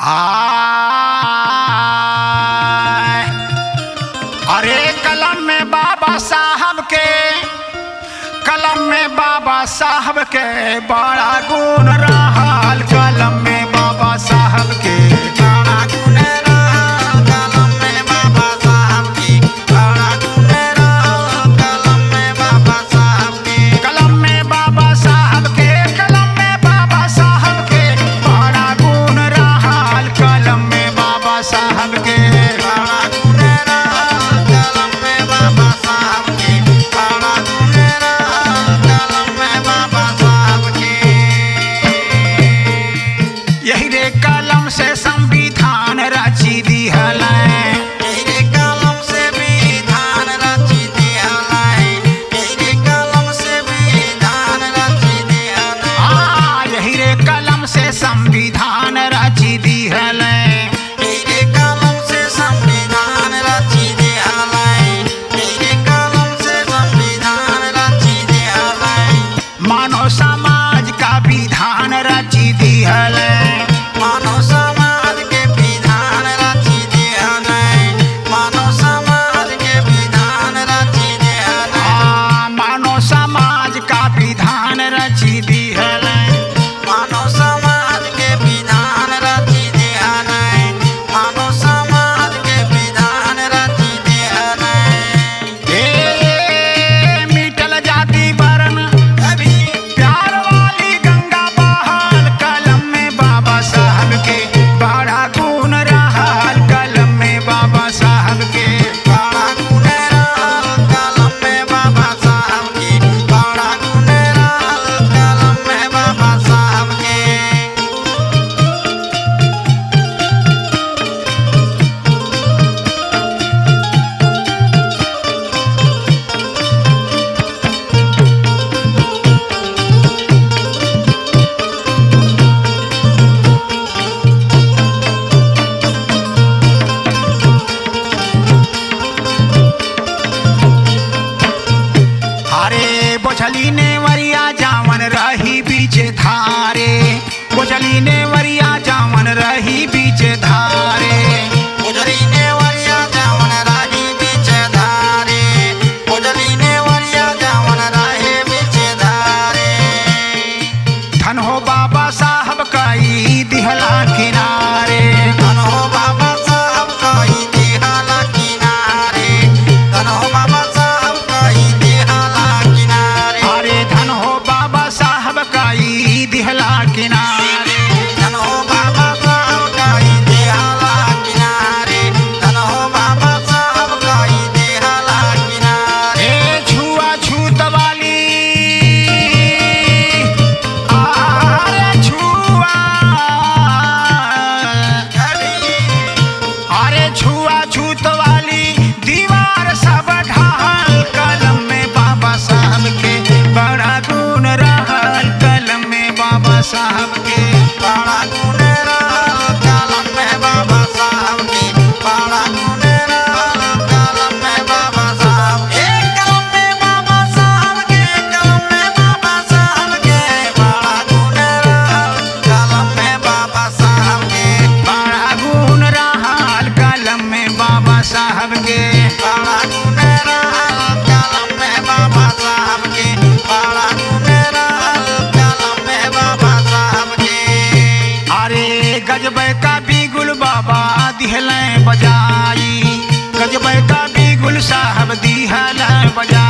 आय अरे कलम में बाबा साहब के, कलम में बाबा साहब के बड़ा गुण रहल। कलम में बाबा साहब के बड़ा गुण रहल। कलम में बाबा साहब के बड़ा गुण रहल। कलम में बाबा साहब के, कलम में बाबा साहब के, कलम में बाबा साहब के बड़ा गुण रहल। कलम में बाबा साहब के बड़ा गुण रहल। कलम में बाबा साहब के बड़ा गुण रहल। कलम में बाबा साहब के यही रे कलम से संविधान रची दिहल। यही कलम से विधान रची दिहल। यही कलम से विधान रची दिहल। यही रे कलम से संविधान रची दिहल। यही कलम से संविधान रची दिहल। यही कलम से संविधान रची दिहल। मानव समाज का विधान रची दिहल। मानव समाज के विधान रची दिहल। मानव समाज के विधान रची दिहल। मानव समाज का विधान रची दिहल। मानव समाज के विधान रची दिहल। मानव समाज के विधान रची दिहल। मिटल जाति वर्ण अभी प्यार वाली गंगा बहल। कलम में बाबा साहब के बड़ा गुण रहल। कलम में बाबा साहब के बड़ा गुण रहल। कलम में बाबा साहब के बड़ा गुण रहल। कलम में बाबा साहब के अरे बोझली ने वरिया जावन रही बीच धारे। बोझली ने वरिया जावन रही बीच धारे। उजली ने वरिया जावन राही बीच धारे। उजली ने वरिया जावन राही बीच धारे। धन हो बाबा साहब कई दिहला किनारे। धन हो बाबा साहब कई दिहला किनारे। धन हो बाबा साहब कई दिहला किनारे। अरे धन हो बाबा साहब कई दिहला किनारे। धन हो बाबा साहब कई दिहला किनारे। धन हो बाबा साहब कई दिहला किनारे। ए छुआ छूत वाली अरे छुआ अरे छुआ छूत वाली दीवार सब ढाल। कलम में बाबा साहब के बड़ा गुण रहल। कलम में बाबा साहब के बड़ा गुण रहल। कलम में बाबा साहब के बड़ा गुण रहल। कलम में बाबा साहब के, कलम में बाबा साहब के, कलम में बाबा साहब के बड़ा गुण रहल। कलम में बाबा साहब के बड़ा गुण रहल। कलम में बाबा साहब के बड़ा गुण रहल। कलम में बाबा साहब के बड़ा गुण रहल। कलम में बाबा साहब के अरे गजब का बिगुल बाबा दिहल बजाई। गजब का बिगुल साहब दिहल बजाई।